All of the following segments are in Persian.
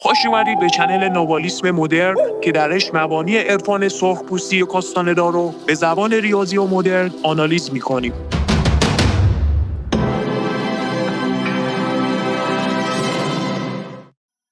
خوش اومدید به چنل نوالیسم مدرن که درش مبانی عرفان سرخپوستی کاستاندا رو به زبان ریاضی و مدرن آنالیز می‌کنیم.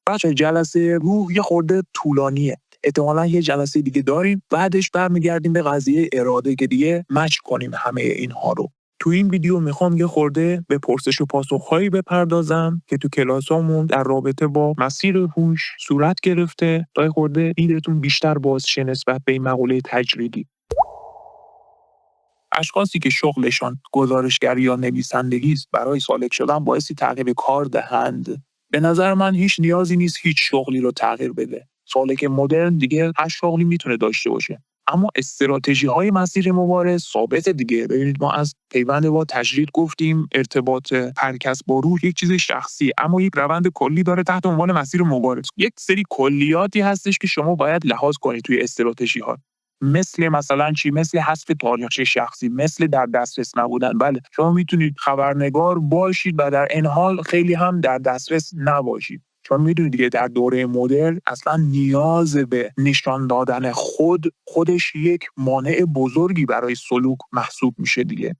بچه جلسه روح یه خورده طولانیه. احتمالاً یه جلسه دیگه داریم، بعدش برمیگردیم به قضیه اراده که دیگه مچ کنیم همه اینها رو. تو این ویدیو میخوام یه خورده به پرسش و پاسخ‌هایی بپردازم که تو کلاسامون در رابطه با مسیر هوش صورت گرفته تا یه خورده ایدتون بیشتر باز شه نسبت به این مقوله تجریدی. اشخاصی که شغلشان گزارشگری یا نویسندگی است برای سالک شدن باعثی تغییر کار دهند. به نظر من هیچ نیازی نیست هیچ شغلی رو تغییر بده. سالک مدرن دیگه هر شغلی میتونه داشته باشه. اما استراتژی‌های مسیر مبارز ثابت دیگه. ببینید ما از پیوند با تجرید گفتیم، ارتباط هر کس با روح یک چیز شخصی، اما یک روند کلی داره تحت عنوان مسیر مبارز. یک سری کلیاتی هستش که شما باید لحاظ کنید توی استراتژی‌ها. مثلا چی؟ مثل حذف تاریخچه شخصی، مثل در دسترس نبودن. بله شما میتونید خبرنگار باشید و در این حال خیلی هم در دسترس نباشید. چون میدونید دیگه در دوره مدرن اصلا نیاز به نشان دادن خودش یک مانع بزرگی برای سلوک محسوب میشه دیگه.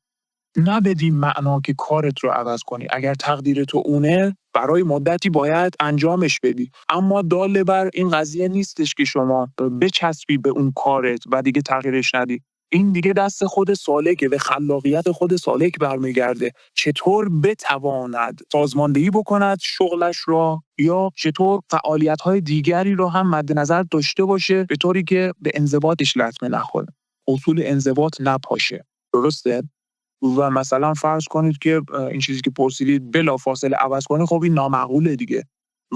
نه بدین معنا که کارت رو عوض کنی. اگر تقدیر تو اونه برای مدتی باید انجامش بدی، اما دال بر این قضیه نیستش که شما بچسبی به اون کارت و دیگه تغییرش ندی. این دیگه دست خود سالکه، به خلاقیت خود سالک برمیگرده. چطور بتواند سازماندهی بکند شغلش را، یا چطور فعالیت‌های دیگری رو هم مد نظر داشته باشه به طوری که به انضباطش لطمه نخوره، اصول انضباط نپاشه. درسته؟ و مثلا فرض کنید که این چیزی که پرسیدید بلافاصله عوض کنه، خب این نامعقوله دیگه.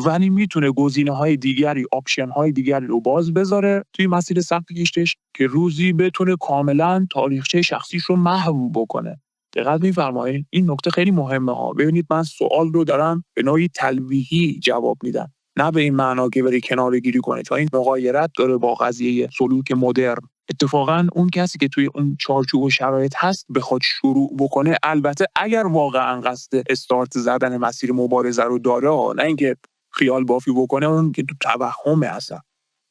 ولی میتونه گزینه‌های دیگری، آپشن‌های دیگری رو باز بذاره توی مسیر سخت کشتش که روزی بتونه کاملا تاریخچه شخصیش رو محو بکنه. دقت می‌فرمایید؟ این نکته خیلی مهمه ها. ببینید من سوال رو دارم به نوعی تلویحی جواب میدم، نه به این معنا که بری کناره‌گیری کنه، چون این مغایرت داره با قضیه سلوک مدرن. اتفاقا اون کسی که توی اون چارچوب و شرایط هست بخواد شروع بکنه، البته اگر واقعا قصد استارت زدن مسیر مبارزه رو داره، نه اینکه خیال بافی بکنه، اون که تو توهمه اصلا.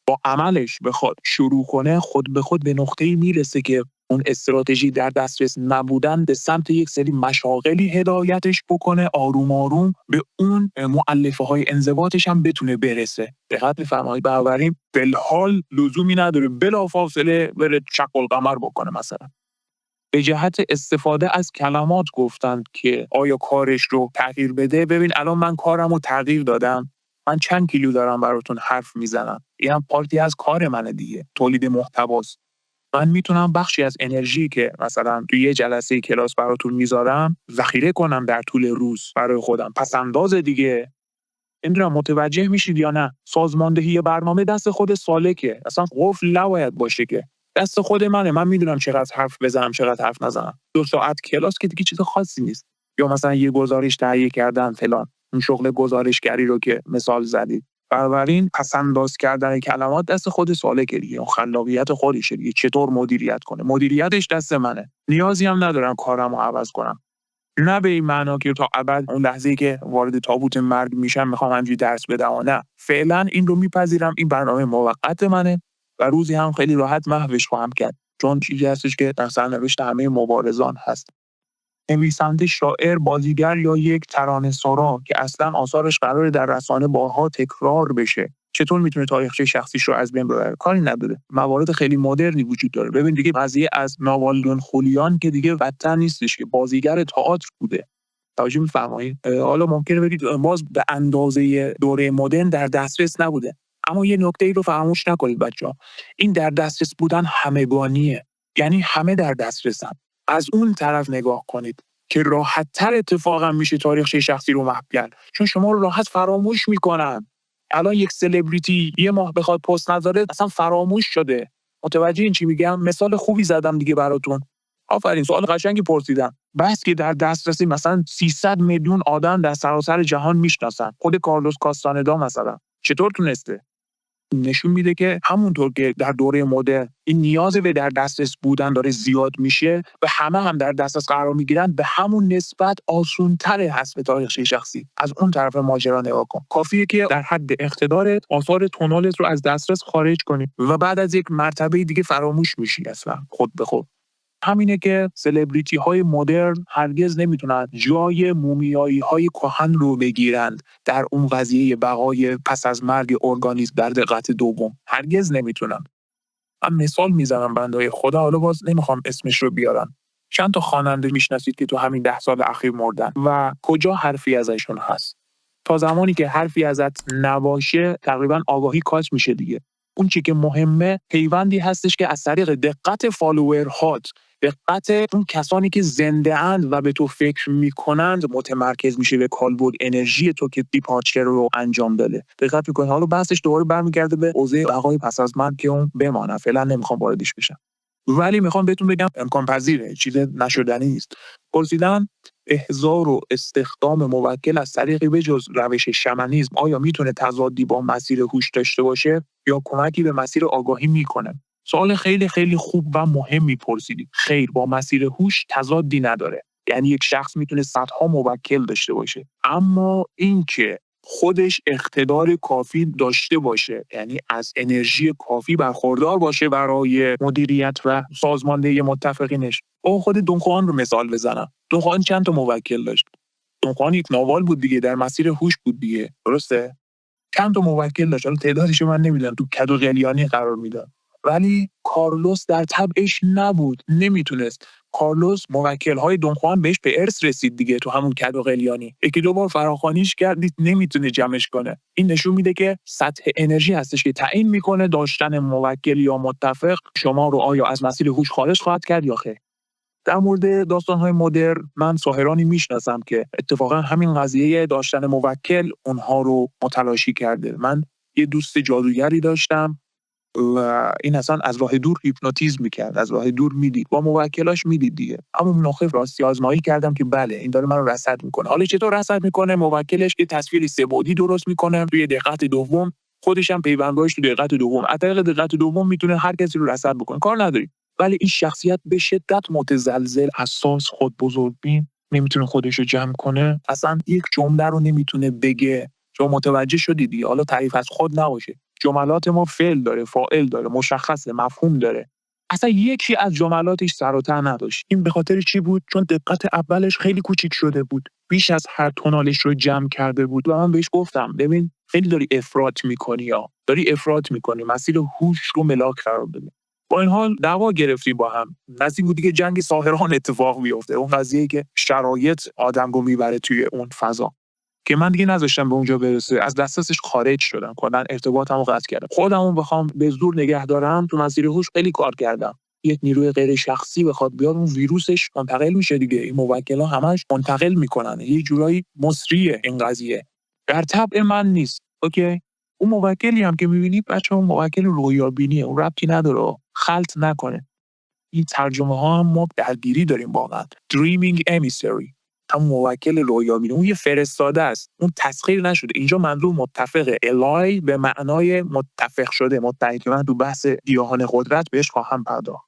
با عملش بخواد شروع کنه، خود به خود به نقطه‌ای میرسه که اون استراتژی در دسترس نبودن به سمت یک سری مشاغلی هدایتش بکنه، آروم آروم به اون مؤلفه‌های انضباطش هم بتونه برسه. دقت می‌فرمایید؟ بنابراین بالحال لزومی نداره بلافاصله بره شق القمر بکنه. مثلا به جهت استفاده از کلمات گفتند که آیا کارش رو تغییر بده. ببین الان من کارمو تغییر دادم، من چند کیلو دارم براتون حرف میزنم، این هم پارتی از کار منه دیگه، تولید محتواست. من میتونم بخشی از انرژی که مثلا توی یه جلسه کلاس براتون میذارم ذخیره کنم در طول روز برای خودم. پس انداز دیگه. نمیدونم متوجه میشید یا نه؟ سازماندهی برنامه دست خود سالکه، اصلا قفل نباید باشه که دست خود منه. من میدونم چقدر حرف بزنم چقدر حرف نزنم. 2 ساعت کلاس که دیگه چیز خاصی نیست. یا مثلا یه گزارش تهیه کردن فلان، اون شغل گزارشگری رو که مثال زدید. بنابراین پس‌انداز کردن کلمات دست خود سالکه دیگه، اون خلاقیت خودشه دیگه، چطور مدیریت کنه. مدیریتش دست منه. نیازی هم ندارم کارمو عوض کنم. نه به این معنا که تا ابد اون لحظه‌ای که وارد تابوت مرگ میشم میخوام همینجوری درس بدم. نه، فعلا این رو میپذیرم، این برنامه موقت منه و روزی هم خیلی راحت محوش خواهم کرد، چون چیزی هستش که در سرنوشت همه مبارزان هست. نویسنده، شاعر، بازیگر یا یک ترانه‌سرا که اصلا آثارش قراره در رسانه بارها تکرار بشه، چطور میتونه تاریخچه شخصیش رو از بین ببره؟ کاری نداره. موارد خیلی مدرنی وجود داره. ببین دیگه قضیه از ناوالدون خولیان که دیگه بدتر نیستش که بازیگر تئاتر بوده. توجه می‌فرمایید؟ حالا ممکنه بگید باز به اندازه دوره مدرن در دسترس نبوده، اما یه نکته‌ای رو فراموش نکنید بچه‌ها. این در دسترس بودن همگانیه، یعنی همه در دسترسن. از اون طرف نگاه کنید که راحت‌تر اتفاقا میشه تاریخچه شخصی رو محو کرد، چون شما رو راحت فراموش میکنن. الان یک سلبریتی یه ماه بخواد پست نذاره اصلا فراموش شده. متوجه این چی میگم؟ مثال خوبی زدم دیگه براتون. آفرین، سوال قشنگی پرسیدم. بس که در دسترسی مثلا 300 میلیون آدم در سراسر جهان میشناسن. خود کارلوس کاستاندا مثلا چطور تونسته؟ نشون میده که همونطور که در دوره مدرن این نیاز به در دسترس بودن داره زیاد میشه و همه هم در دسترس قرار میگیرن، به همون نسبت آسان‌تره حذف تاریخچه شخصی. از اون طرف ماجرا نگاه کن. کافیه که در حد اقتدارت آثار تونالت رو از دسترس خارج کنی و بعد از یک مرتبه دیگه فراموش میشی اصلا خود به خود. همینه که سلبریتی های مدرن هرگز نمیتونن جای مومیایی های کهن رو بگیرند در اون قضیه بقای پس از مرگ ارگانیسم در دقت دوم. هرگز نمیتونن. من مثال میزنم بندای خدا، حالا باز نمیخوام اسمش رو بیارم. چند تا خواننده میشناسید که تو همین 10 سال اخیر مردن و کجا حرفی ازشون هست؟ تا زمانی که حرفی ازت نباشه تقریبا آگاهی کات میشه دیگه. اون چی که مهمه پیوندی هستش که از طریق دقت فالوورهات، دقت اون کسانی که زنده اند و به تو فکر میکنند متمرکز میشه به کالبد انرژی تو که دیپارچر رو انجام داده. دقت میکنید. حالا بحثش دوباره برمیگرده به حوزه بقای پس از مرگ که اون بمانه، فعلا نمیخوام واردش بشم. ولی میخوام بهتون بگم امکان پذیره، چیز نشدنی نیست. پرسیدن احضار و استخدام موکل از طریقی بجز روش شمنیسم آیا میتونه تضادی با مسیر هوش داشته باشه یا کمکی به مسیر آگاهی میکنه؟ سوال خیلی خیلی خوب و مهمی پرسیدید. خیر، با مسیر هوش تضادی نداره. یعنی یک شخص میتونه صدها موکل داشته باشه، اما اینکه خودش اقتدار کافی داشته باشه، یعنی از انرژی کافی برخوردار باشه برای مدیریت و سازماندهی متفقینش. او خود دونخوان رو مثال بزنم. دونخوان چند تا موکل داشت؟ دونخوان یک ناوال بود دیگه، در مسیر هوش بود دیگه، درسته؟ چند تا موکل داشت، حالا تعدادش من نمیدونم، تو کدو قلیانی قرار میداد. ولی کارلوس در طبعش نبود، نمیتونست. کارلوس موکل‌های دونخوان بهش به ارث رسید دیگه، تو همون کدو قلیانی یکی دو بار فراخوانیش کردید نمیتونه جمعش کنه. این نشون میده که سطح انرژی هستش که تعیین میکنه داشتن موکل یا متفق شما رو آیا از مسیر هوش خارج خواهد کرد یا خیر. در مورد داستان‌های مدرن من ساحرانی میشناسم که اتفاقا همین قضیه داشتن موکل اونها رو متلاشی کرده. من یه دوست جادوگری داشتم و این اصلا از راه دور هیپنوتیزم میکرد، از راه دور میدید، با موکلاش میدید دیگه. اما نخیر راستی آزمایی کردم که بله این داره منو رصد میکنه. حالا چطور رصد میکنه؟ موکلش یه تصویر سه‌بعدی درست میکنه توی دقت دوم، خودش هم پیونداش تو دقت دوم. از طریق دقت دوم میتونه هر کسی رو رصد بکنه، کار نداری. ولی این شخصیت به شدت متزلزل، حساس، خود بزرگبین، نمیتونه خودش رو جمع کنه، اصلا یک جمله رو نمیتونه بگه. شما متوجه شدید دیگه. حالا تعریف از خود نباشه، جملات ما فعل داره، فاعل داره، مشخصه، مفهوم داره. اصلا یکی از جملاتش سر و ته نداشت. این به خاطر چی بود؟ چون دقت اولش خیلی کوچیک شده بود، بیش از هر تونالش رو جمع کرده بود. و من بهش گفتم ببین خیلی داری افراط میکنی، یا داری افراط میکنی، مسیر هوش رو ملاک قرار بده. با این حال دعوا گرفتیم با هم. نزدیک بود که جنگ ساحران اتفاق بیفته، اون قضیه‌ای که شرایط آدمو میبره توی اون فضا، که من دیگه نذاشتم به اونجا برسه. از دسترسش خارج شدم، کلا ارتباطمو قطع کردم. خودمو بخوام به زور نگه دارم تو مسیر هوش خیلی کار کردم. یک نیروی غیر شخصی بخواد بیاد، اون ویروسش منتقل میشه دیگه. این موکلا همش منتقل میکنن، یه جورایی مصریه این قضیه. در طبع من نیست. اوکی؟ اون موکلی هم که می‌بینی بچه‌ها موکل رویابینیه، اون ربطی نداره، خلط نکنه. این ترجمه ها هم ما درگیری داریم واقعا. dreaming emissary، هم موکل رویابینی، اون یه فرستاده است، اون تسخیر نشده. اینجا منظور متفقه، الای به معنای متفق شده، متحد، که من تو بحث گیاهان قدرت بهش خواهم پرداخت.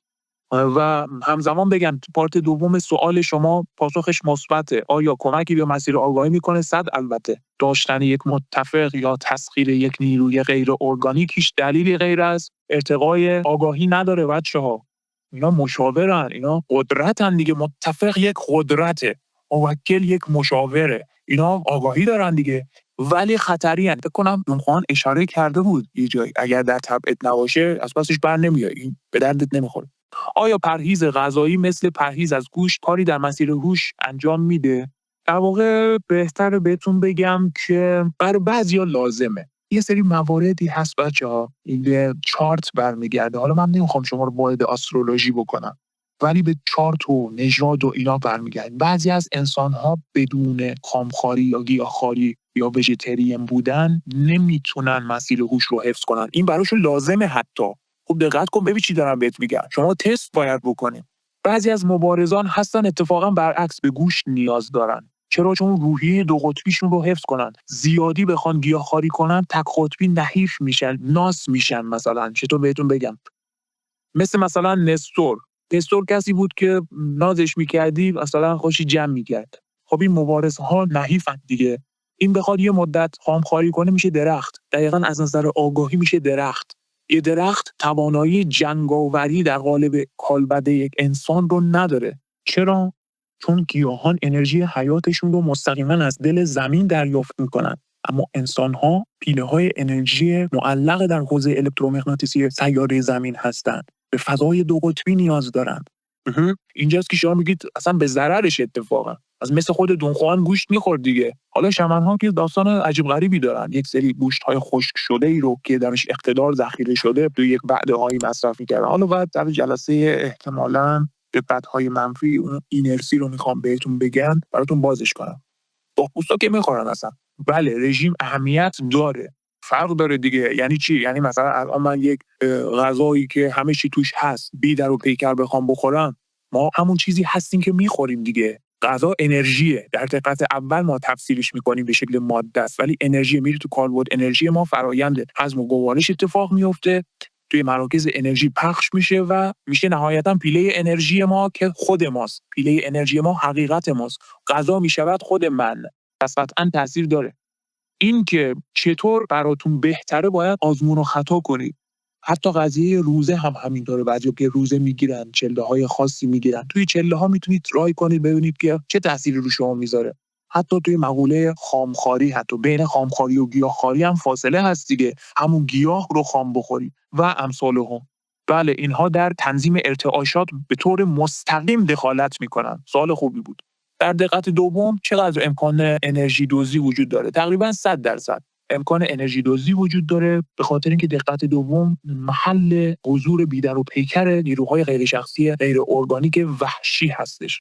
و همزمان بگم تو پارت دوم سوال شما پاسخش مثبته. آیا کمکی به مسیر آگاهی میکنه؟ 100 البته. داشتن یک متفق یا تسخیر یک نیروی غیر ارگانیک هیچ دلیلی غیر از ارتقای آگاهی نداره بچه‌ها. اینا مشاورن، اینا قدرتن دیگه. متفق یک قدرته، موکل یک مشاوره، اینا آگاهی دارن دیگه، ولی خطری هن. فکر کنم دونخوان اشاره کرده بود یه جایی اگر در طبعت نباشه از پسش بر نمیای، این به دردت نمیخوره. آیا پرهیز غذایی مثل پرهیز از گوشت کاری در مسیر هوش انجام میده؟ در واقع بهتره بهتون بگم که برای بعضیا لازمه. یه سری مواردی هست بچه‌ها، این به چارت برمیگرده. حالا من نمیخوام شما رو وارد استرولوژی بکنم، ولی به چارت و نژاد و اینا برمیگرده. بعضی از انسان‌ها بدون کامخواری یا گیاهخواری یا وژیتریان بودن نمیتونن مسیر هوش رو حفظ کنن. این براشون لازمه حتی. خوب دقت کن ببین چی دارم بهت میگم. شما تست باید بکنیم. بعضی از مبارزان هستن اتفاقا برعکس به گوشت نیاز دارن. چرا؟ چون روحیه دو قطبیشون رو حفظ کنن. زیادی بخوان گیاهخواری کنن تک قطبی نحیف میشن، ناس میشن. مثلا چطور بهتون بگم، مثلا نستور کسی بود که نازش میکردی مثلا خوشی جمع میکرد. خب این مبارزه ها نحیفن دیگه. این بخواد یه مدت خامخواری کنه میشه درخت. دقیقاً از نظر آگاهی میشه درخت. یه درخت توانایی جنگاوری در قالب کالبد یک انسان رو نداره. چرا؟ چون گیاهان انرژی حیاتشون رو مستقیما از دل زمین دریافت میکنن، اما انسان‌ها پیله‌های انرژی معلق در حوزه الکترومغناطیسی سیاره زمین هستند. به فضای دو قطبی نیاز دارن. اینجاست که شما میگید اصلا به ضررش اتفاقا. از مثل خود دونخوان گوشت میخورد دیگه. حالا شمن‌ها که داستان عجیب غریبی دارن. یک سری گوشت‌های خشک شده ای رو که درش اقتدار ذخیره شده توی یک وعده‌هایی مصرف می‌کردن. حالا بعد در جلسه احتمالاً به بدهای منفی اون اینرسی رو میخوام بهتون بگم، براتون بازش کنم. باخوستا که میخورن اصلا. بله رژیم اهمیت داره، فرق داره دیگه. یعنی چی؟ یعنی مثلا الان من یک غذایی که همه چی توش هست بیدر و پیکر بخوام بخورم، ما همون چیزی هستیم که میخوریم دیگه. غذا انرژیه. در دقت اول ما تفسیرش میکنیم به شکل ماده است، ولی انرژی میره تو کالبد. انرژی ما فرآیند هضم و گوارش اتفاق میفته، توی مراکز انرژی پخش میشه و میشه نهایتا پیله انرژی ما که خود ماست. پیله انرژی ما حقیقت ماست. غذا میشود خود من. پس قطعا تاثیر داره. این که چطور براتون بهتره باید آزمون و خطا کنید. حتی قضیه روزه هم همینطوره. بعضیا که روزه میگیرن، چله‌های خاصی میگیرن، توی چله‌ها میتونید ترای کنید ببینید که چه تأثیری رو شما میذاره. حتی توی مقوله خامخواری، حتی بین خامخواری و گیاهخواری هم فاصله هست دیگه. همون گیاه رو خام بخوری و امثالهم. بله اینها در تنظیم ارتعاشات به طور مستقیم دخالت میکنن. سوال خوبی بود. در دقت دوم چقدر امکان انرژی دزدی وجود داره؟ تقریبا 100% امکان انرژی دزدی وجود داره، به خاطر اینکه دقت دوم محل حضور بیدر و پیکر نیروهای غیر شخصی غیر ارگانیک وحشی هستش.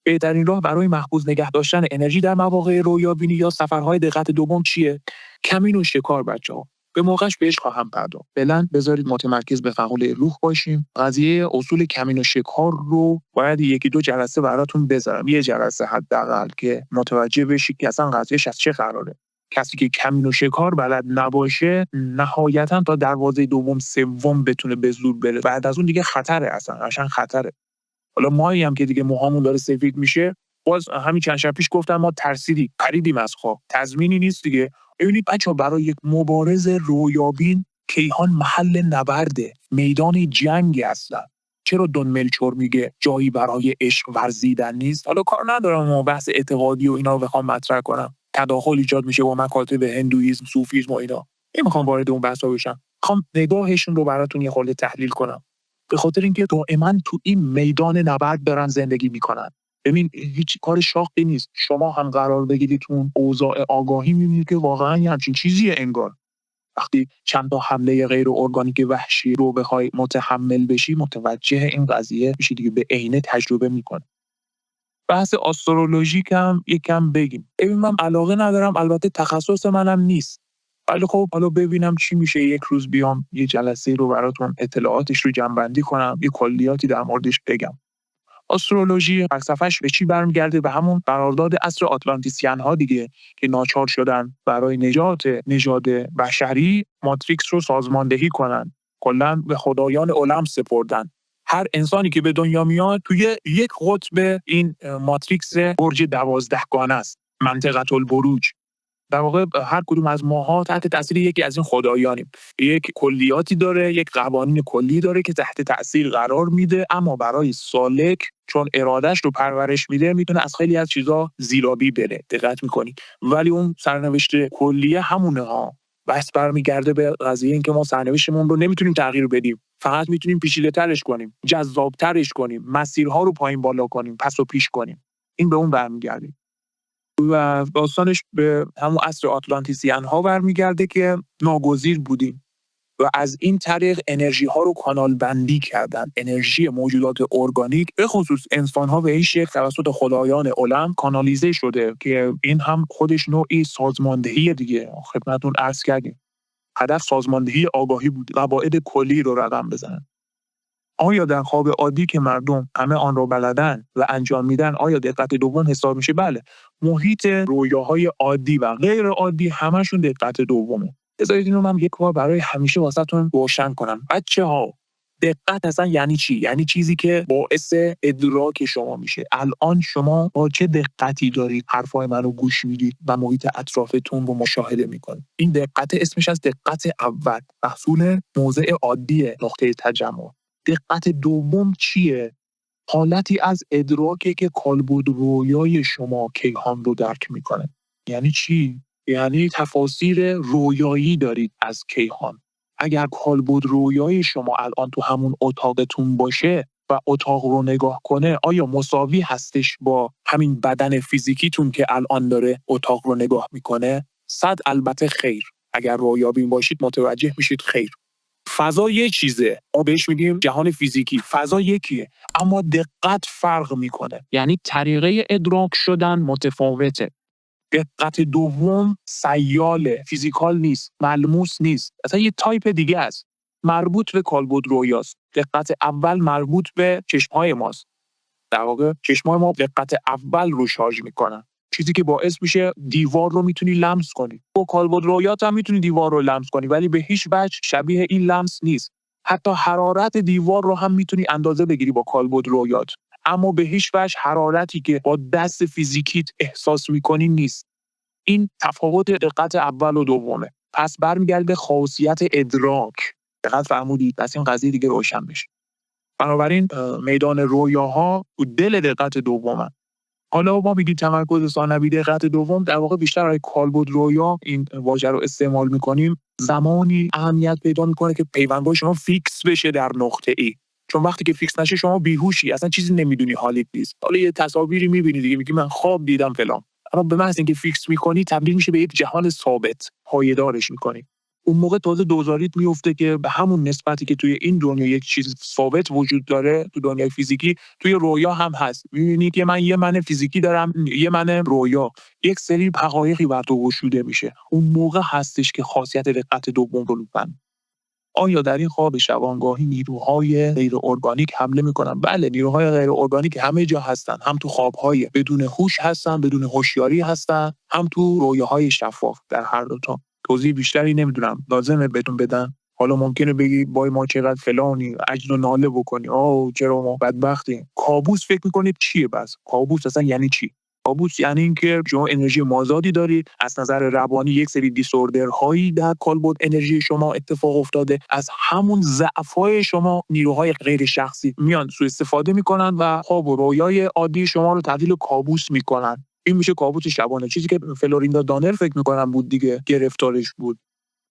بهترین راه برای محفوظ نگه داشتن انرژی در مواقع رویابینی یا سفرهای دقت دوم چیه؟ کمین و شکار بچه‌ها. به موقعش بهش خواهم پرداخت. فعلا بذارید متمرکز به فقوله روح باشیم. قضیه اصول کمین و شکار رو باید یکی دو جلسه براتون بذارم. یه جلسه حداقل که متوجه بشید که اصلا قضیهش از چه قراره. کسی که کمین و شکار بلد نباشه نهایتا تا دروازه دوم سوم بتونه به زور بره. بعد از اون دیگه خطره، اصلا خطره. حالا ماهی هم که دیگه موهامون داره سفید میشه، باز همین چند شب پیش گفتم ما ترسیدیم، پریدیم از خواب. تضمینی نیست دیگه. ببینید بچه‌ها، برای یک مبارز رویابین کیهان محل نبرده، میدان جنگ هستن. چرا دون ملچور میگه جایی برای عشق ورزیدن نیست؟ حالا کار ندارم ما بحث اعتقادی و اینا رو بخوام مطرح کنم. تداخل ایجاد میشه با مکاتب هندویسم، صوفیسم و اینا. نمیخوام وارد اون بحثا بشم. میخوام نگاهشون رو براتون یه خورده تحلیل کنم. به خاطر اینکه دائما تو این میدان نبرد دارن زندگی میکنن. ببین هیچ کار شاقی نیست. شما هم قرار بگیرید تو اون اوضاع آگاهی، میبینید که واقعا یه همچین چیزیه انگار. وقتی چند تا حمله غیر ارگانیک وحشی رو بخوای متحمل بشی، متوجه این قضیه میشی دیگه، به عینه تجربه میکنه. بحث آسترولوژیک هم یکم بگیم. ببین من علاقه ندارم، البته تخصص منم نیست. ولی خب حالا ببینم چی میشه. یک روز بیام یه جلسه رو براتون اطلاعاتش رو جمع‌بندی کنم، یه کلیاتی در موردش بگم. آسترولوژی فلسفه‌اش به چی برمیگرده؟ به همون قرارداد عصر آتلانتیسیان ها دیگه، که ناچار شدن برای نجات نژاد بشری ماتریکس رو سازماندهی کنن. کلاً به خدایان عالم سپردن. هر انسانی که به دنیا میاد توی یک قطب این ماتریکس برج 12 گانه است، منطقه البروج. در واقع هر کدوم از ماها تحت تاثیر یکی از این خدایانیم. یک کلیاتی داره، یک قوانین کلی داره که تحت تاثیر قرار میده، اما برای سالک چون ارادش رو پرورش میده میتونه از خیلی از چیزا زیرابی بره. دقت میکنید؟ ولی اون سرنوشت کلیه همونه ها. بس برمیگرده به قضیه اینکه ما سرنوشتمون رو نمیتونیم تغییر بدیم، فقط میتونیم پیچیده‌ترش کنیم، جذاب‌ترش کنیم، مسیرها رو پایین بالا کنیم، پس و پیش کنیم. این به اون برمیگرده. و داستانش به همون عصر آتلانتیسیان ها برمیگرده که ناگزیر بودیم و از این طریق انرژی ها رو کانال بندی کردن. انرژی موجودات ارگانیک به خصوص انسان ها به این شکل توسط خدایان عالم کانالیزه شده که این هم خودش نوعی سازماندهی دیگه. خدمتتون عرض کردیم هدف سازماندهی آگاهی بود، قواعد کلی رو رقم بزنن. آیا در خواب عادی که مردم همه آن را بلدن و انجام میدن آیا دقت دوم حساب میشه؟ بله. محیط رویاهای عادی و غیر عادی همشون دقت دومه. بذارید اینو من یک بار برای همیشه واسهتون روشن کنم. بچه‌ها، دقت اصلا یعنی چی؟ یعنی چیزی که باعث ادراک شما میشه. الان شما با چه دقتی دارید حرفای منو گوش میدید و محیط اطرافتون رو مشاهده میکنید. این دقت اسمش از دقت اول، محصول موضع عادی نقطه تجمع. دقت دوم چیه؟ حالتی از ادراکه که کالبد رویای شما کیهان رو درک میکنه. یعنی چی؟ یعنی تفاسیر رویایی دارید از کیهان. اگر کالبد رویای شما الان تو همون اتاقتون باشه و اتاق رو نگاه کنه، آیا مساوی هستش با همین بدن فیزیکیتون که الان داره اتاق رو نگاه میکنه؟ 100 البته خیر. اگر رویابین باشید متوجه میشید خیر. فضا یه چیزه، ما بهش میگیم جهان فیزیکی، فضا یکیه، اما دقت فرق میکنه. یعنی طریقه ادراک شدن متفاوته. دقت دوم سیاله، فیزیکال نیست، ملموس نیست، اصلا یه تایپ دیگه است. مربوط به کالبد رویاست. دقت اول مربوط به چشمهای ماست. در واقع چشمای ما دقت اول رو شارژ میکنن، چیزی که باعث میشه دیوار رو میتونی لمس کنی. با کالبد رویات هم میتونی دیوار رو لمس کنی، ولی به هیچ وجه شبیه این لمس نیست. حتی حرارت دیوار رو هم میتونی اندازه بگیری با کالبد رویات، اما به هیچ وجه حرارتی که با دست فیزیکیت احساس میکنی نیست. این تفاوت دقت اول و دومه. پس برمیگرده به خاصیت ادراک. دقت فرمودید؟ پس این قضیه دیگه روشن بشه. بنابراین میدان رویاها تو دل دقت دومه. حالا ما میگیم تمرکز ثانوی دقت دوم، در واقع بیشتر برای کالبد رویا این واژه رو استعمال میکنیم. زمانی اهمیت پیدا میکنه که پیوندهای شما فیکس بشه در نقطه ای. چون وقتی که فیکس نشه شما بیهوشی، اصلا چیزی نمیدونی، حالیت نیست. حالا یه تصاویری میبینی دیگه، میگی من خواب دیدم فلان، اما به محض اینکه فیکس میکنی تبدیل میشه به یک جهان ثابت، پایدارش میکنی. اون موقع تازه دوزاریت میفته که به همون نسبتی که توی این دنیا یک چیز ثابت وجود داره تو دنیای فیزیکی، توی رویا هم هست. می‌بینی که من یه من فیزیکی دارم، یه من رویا، یک سری حقایقی بر تو گشوده میشه. اون موقع هستش که خاصیت دقت دوم رو می‌فهمی. آیا در این خواب شبانگاهی نیروهای غیر ارگانیک حمله میکنن؟ بله، نیروهای غیر ارگانیک همه جا هستن. هم تو خوابهای بدون هوش هستن، بدون هوشیاری هستن، هم تو رویاهای شفاف. در هر دو تا توضیح بیشتری نمیدونم لازمه بهتون بدم. حالا ممکنه بگی وای ما چقدر فلانی، عجل و ناله بکنی، چرا ما بدبختیم. کابوس فکر میکنید چیه؟ بس کابوس اصلا یعنی چی؟ کابوس یعنی اینکه شما انرژی مازادی دارید، از نظر روانی یک سری دیسوردرهایی در کالبد انرژی شما اتفاق افتاده، از همون ضعف‌های شما نیروهای غیر شخصی میان سوء استفاده میکنن و خواب و رویای عادی شما رو تبدیل کابوس میکنن. این میشه کابوس شبانه، چیزی که فلوریندا دانر فکر میکنم بود دیگه، گرفتارش بود.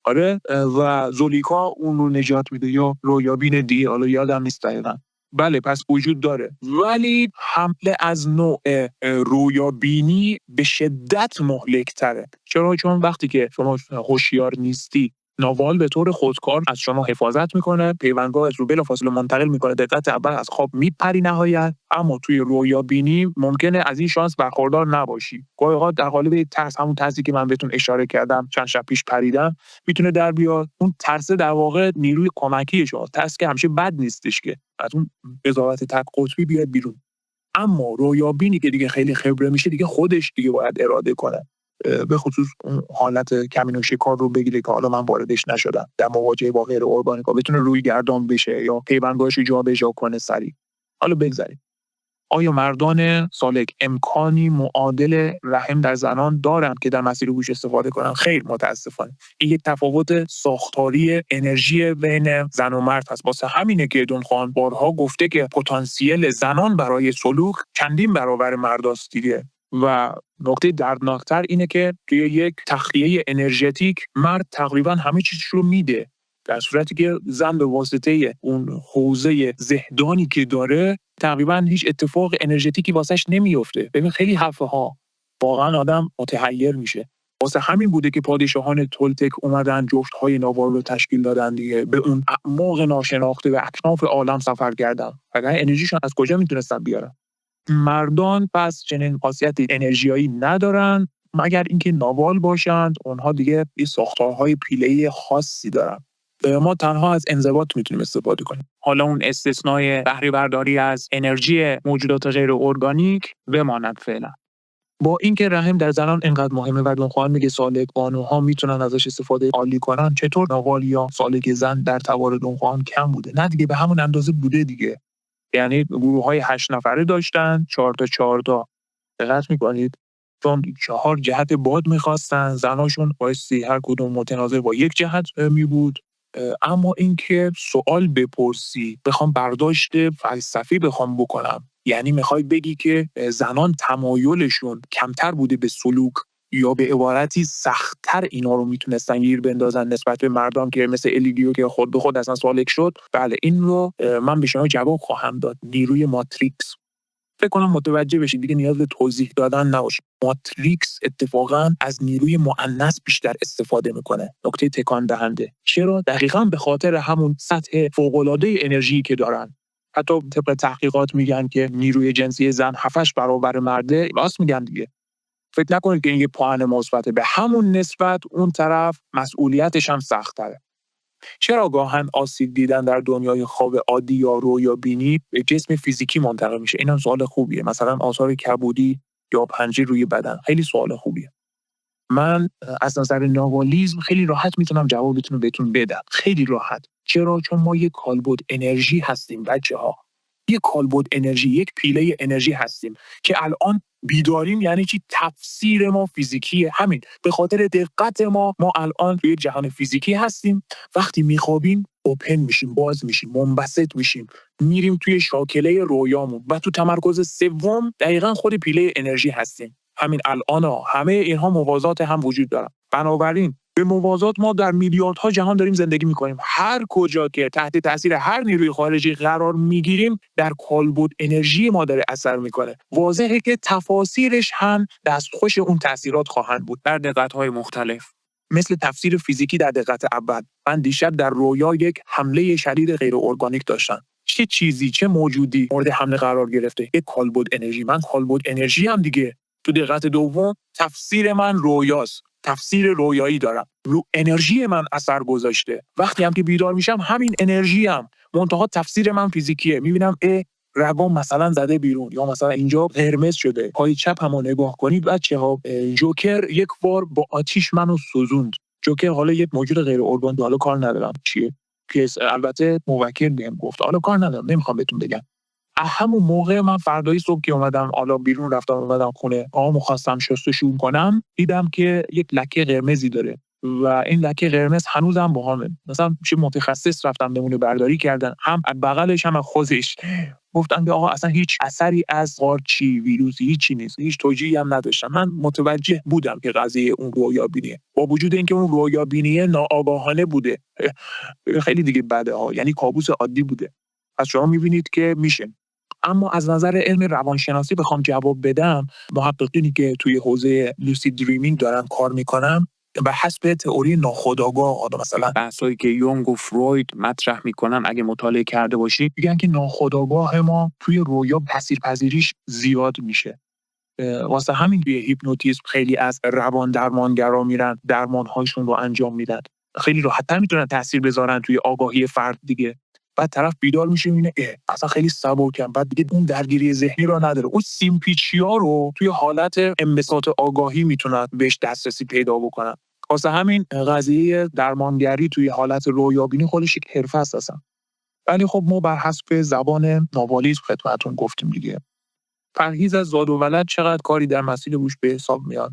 آره، و زولیکا اون رو نجات میده، یا رویابین دی، حالا یادم نیست دقیقاً. بله، پس وجود داره، ولی حمله از نوع رویابینی به شدت مهلک‌تره. چرا؟ چون وقتی که شما هوشیار نیستی، ناوال به طور خودکار از شما حفاظت میکنه، پیوندگاهت رو بلافاصله منتقل میکنه، دقت اول از خواب میپری نهایت. اما توی رویابینی ممکنه از این شانس برخوردار نباشی. گاهی اوقات در قالب یک ترس، همون ترسی که من بهتون اشاره کردم چند شب پیش پریدم، میتونه در بیاد. اون ترس در واقع نیروی کمکی شما، ترس که همیشه بد نیستش که از اون قضاوت تک قطبی بیاد بیرون. اما رویابینی که دیگه خیلی خبره میشه، دیگه خودش دیگه باید اراده کنه. به خصوص اون حالت کمین و شکار رو بگیره که حالا من واردش نشدم، در مواجهه با غیر ارگانیکا بتونه روی گردان بشه یا پیوندگاهش جابجا کنه سریع. حالا بگذاریم. آیا مردان سالک امکانی معادل رحم در زنان دارند که در مسیر هوش استفاده کنند؟ خیر، متاسفانه. این یک تفاوت ساختاری انرژی بین زن و مرد هست. واسه همینه که دونخوان بارها گفته که پتانسیل زنان برای سلوک چندین برابر مرداست دیگه. و نکته دردناکتر اینه که توی یک تخلیه انرژتیک مرد تقریبا همه چیزش رو میده، در صورتی که زن به واسطه اون حوزه زهدانی که داره تقریبا هیچ اتفاق انرژتیکی واسش نمیفته. ببین خیلی حرفه ها، واقعا آدم متحیر میشه. واسه همین بوده که پادشاهان تولتک اومدن جفت‌های ناوال رو تشکیل دادن دیگه، به اون اعماق ناشناخته و اکناف عالم سفر کردن. وگرنه انرژیشون از کجا میتونستن بیارن؟ مردان پس چنین خاصیت انرژیایی ندارن، مگر اینکه ناوال باشند. اونها دیگه این ساختارهای پیله‌ای خاصی دارن. ما تنها از انضباط میتونیم استفاده کنیم. حالا اون استثنای بهره برداری از انرژی موجودات غیر ارگانیک بماند فعلا. با اینکه رحم در زنان اینقدر مهمه و دونخوان میگه سالک بانوها میتونن ازش استفاده عالی کنن، چطور ناقال یا سالک زن در توار دونخوان کم بوده؟ نه دیگه، به همون اندازه بوده دیگه. یعنی گروه‌های 8 نفره داشتن، 4 تا 4 تا. دقت می‌کنید؟ چون 4 جهت باد می‌خواستن، زناشون بایستی هر کدوم متناظر با یک جهت می بود. اما اینکه سوال بپرسی، بخوام برداشت فلسفی بخوام بکنم، یعنی میخوای بگی که زنان تمایلشون کمتر بوده به سلوک یا به عبارتی سخت‌تر اینا رو میتونستن گیر بندازن نسبت به مردم که مثل الیگیو که خود به خود اصلا سالک شد؟ بله، این رو من به شما جواب خواهم داد. نیروی ماتریکس. فکر کنم متوجه بشید، دیگه نیاز به توضیح دادن نباشه. ماتریکس اتفاقا از نیروی مؤنث بیشتر استفاده میکنه. نکته تکان دهنده. چرا؟ دقیقاً به خاطر همون سطح فوق‌العاده انرژی که دارن. حتی طبق تحقیقات میگن که نیروی جنسی زن 7 برابر مرده. راست میگن دیگه. فکر نکنید که این یه پوان مثبته. به همون نسبت اون طرف مسئولیتش هم سخت‌تره. چرا گاهن آسیب دیدن در دنیای خواب عادی یا رویا بینی به جسم فیزیکی منتقل میشه؟ اینم سوال خوبیه. مثلا آثار کبودی یا پنجه روی بدن، خیلی سوال خوبیه. من از نظر ناوالیزم خیلی راحت میتونم جوابتون رو بهتون بدم. خیلی راحت. چرا؟ چون ما یک کالبد انرژی هستیم بچه‌ها. یک کالبد انرژی، یک پیله انرژی هستیم که الان بیداریم. یعنی چی؟ تفسیر ما فیزیکیه. همین به خاطر دقت ما الان توی جهان فیزیکی هستیم. وقتی میخوابیم اوپن میشیم، باز میشیم، منبسط میشیم، میریم توی شاکله رویامون و تو تمرکز سوم دقیقاً خود پیله انرژی هستیم. همین الان همه اینها موازات هم وجود دارن. بنابراین به موازات ما در میلیاردها جهان داریم زندگی میکنیم. هر کجا که تحت تاثیر هر نیروی خارجی قرار میگیریم، در کالبد انرژی ما داره اثر میکنه. واضحه که تفاسیرش هم دستخوش اون تاثیرات خواهند بود در دقت‌های مختلف. مثل تفسیر فیزیکی در دقت اول. من دیشب در رویا یک حمله شدید غیر ارگانیک داشتم. چه چیزی، چه موجودی مورد حمله قرار گرفته؟ یک کالبد انرژی. من کالبد انرژی هم دیگه. تو دقت دوم تفسیر من رویاست. تفسیر رویایی دارم. رو انرژی من اثر گذاشته. وقتی هم که بیدار میشم همین انرژی هم. منتها تفسیر من فیزیکیه. میبینم رگام مثلا زده بیرون، یا مثلا اینجا قرمز شده. پای چپ هم نگاه کنید بچه‌ها، جوکر یک بار با آتیش منو سوزوند. جوکر حالا یک موجود غیر ارگان، حالا کار ندارم چیه که البته موکل بهم گفت، حالا کار ندارم، نمیخوام بهتون بگم. همون موقع من فردای صبح که اومدم حالا بیرون رفتم اومدم خونه، خواستم شستشو کنم، دیدم که یک لکه قرمزی داره و این لکه قرمز هنوزم باهامه. مثلا چه متخصص رفتم نمونه برداری کردن، هم از بغلش هم از خودش. گفتن که آقا اصلا هیچ اثری از قارچی، ویروسی هیچی نیست، هیچ توجیهی هم نداشتم. من متوجه بودم که قضیه اون رویا بینیه، با وجود اینکه اون رویا بینیه ناآگاهانه بوده. خیلی دیگه بده ها، یعنی کابوس عادی بوده. پس شما می‌بینید که میشه. اما از نظر علم روانشناسی بخوام جواب بدم، محققینی که توی حوزه لوسید دریمینگ دارن کار میکنن، به حسب تئوری ناخودآگاه، حالا مثلا بحثایی که یونگ و فروید مطرح میکنن اگه مطالعه کرده باشید، میگن که ناخودآگاه ما توی رویا تاثیرپذیریش زیاد میشه. واسه همین توی هیپنوتیزم خیلی از روان درمانگرا میرن درمانهاشون رو انجام میدن. خیلی راحت‌تر میتونن تاثیر بذارن توی آگاهی فرد دیگه. بعد طرف بیدار میشه میبینه اصلا خیلی سبکم، بعد دیگه اون درگیری ذهنی رو نداره. اون سیمپیچیا رو توی حالت انبساط آگاهی میتونن بهش دسترسی پیدا بکنن. واسه همین قضیه درمانگری توی حالت رویابینی خودش یک حرفه است اصلا. ولی خب ما بر حسب زبان ناوالیزم خدمتتون گفتیم دیگه. پرهیز از زاد و ولد چقدر کاری در مسیر روش به حساب میاد؟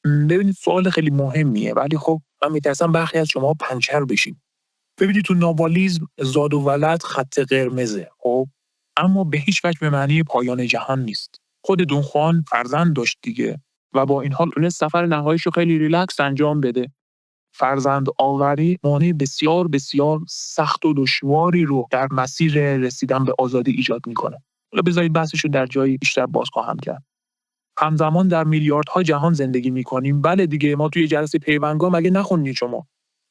ببینید سوال خیلی مهمیه، ولی خب من میترسم برخی از شما پنچر بشیم. ببینید تو ناوالیزم زاد و ولد خط قرمزه، خب اما به هیچ وجه به معنی پایان جهان نیست. خود دونخوان فرزند داشت دیگه و با این حال تونست سفر نهاییشو خیلی ریلکس انجام بده. فرزند آوری مانع بسیار بسیار سخت و دشواری رو در مسیر رسیدن به آزادی ایجاد میکنه. حالا بذارید بحثشو در جایی بیشتر باز خواهم کرد. همزمان در میلیاردها جهان زندگی میکنیم. بله دیگه، ما توی جلسه پیوندگاه مگه نخوندید شما؟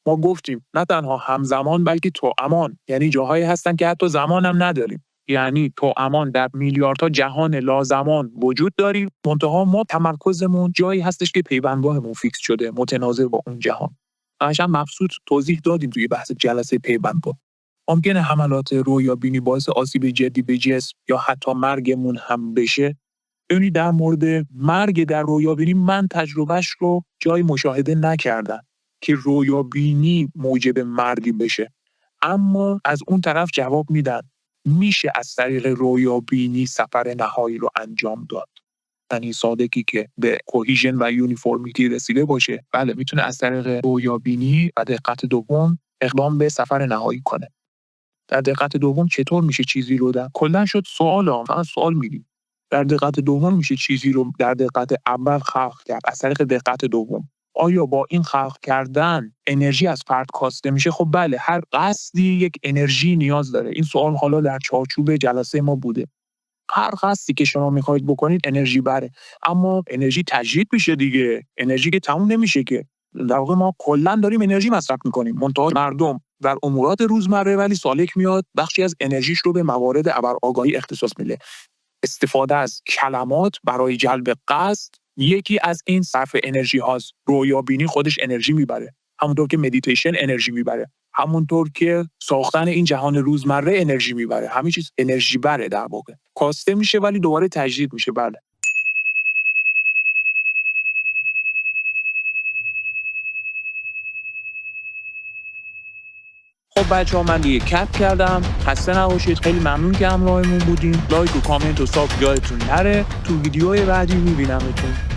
ما گفتیم نه تنها همزمان بلکه توامان، یعنی جاهایی هستن که حتی زمان هم نداریم. یعنی توامان در میلیاردها جهان لازمان وجود داریم، منتها ما تمرکزمون جایی هستش که پیوندگاهمون فیکس شده متناظر با اون جهان. قشنگ مبسوط توضیح دادیم توی بحث جلسه پیوندگاه. ممکنه حملات رویابینی باعث آسیب جدی به جسم یا حتی مرگمون هم بشه. ببینید در مورد مرگ در رویابینی من تجربهش رو جای مشاهده نکردم که رویابینی موجب مرگی بشه. اما از اون طرف جواب میدن میشه از طریق رویابینی سفر نهایی رو انجام داد. یعنی سادکی که به کوهیژن و یونیفورمیتی رسیده باشه، بله میتونه از طریق رویابینی و دقت دوم اقدام به سفر نهایی کنه. در دقت دوم چطور میشه چیزی رو کلا شد سوال، فقط سوال میگیم. در دقت دوم میشه چیزی رو در دقت اول خلق کرد از طریق دقت دوم. آیا با این خلق کردن انرژی از فرد کاسته میشه؟ خب بله، هر قصدی یک انرژی نیاز داره. این سوال حالا در چارچوب جلسه ما بوده. هر قصدی که شما میخواید بکنید انرژی بره، اما انرژی تجدید میشه دیگه. انرژی که تموم نمیشه که. در واقع ما کلا داریم انرژی مصرف میکنیم. منتها مردم در امورات روزمره ولی سالک میاد بخشی از انرژیش رو به موارد ابرآگاهی اختصاص میده. استفاده از کلمات برای جلب قصد یکی از این صرف انرژی هاست. رویابینی خودش انرژی میبره، همونطور که مدیتیشن انرژی میبره، همونطور که ساختن این جهان روزمره انرژی میبره. همین چیز انرژی بره، در واقع کاسته میشه ولی دوباره تجدید میشه. بله. خب بچه‌ها، من دیگه کپ کردم. خسته نباشید. خیلی ممنون که همراهمون بودین. لایک و کامنت و ساب یادتون نره. تو ویدیوهای بعدی میبینمتون.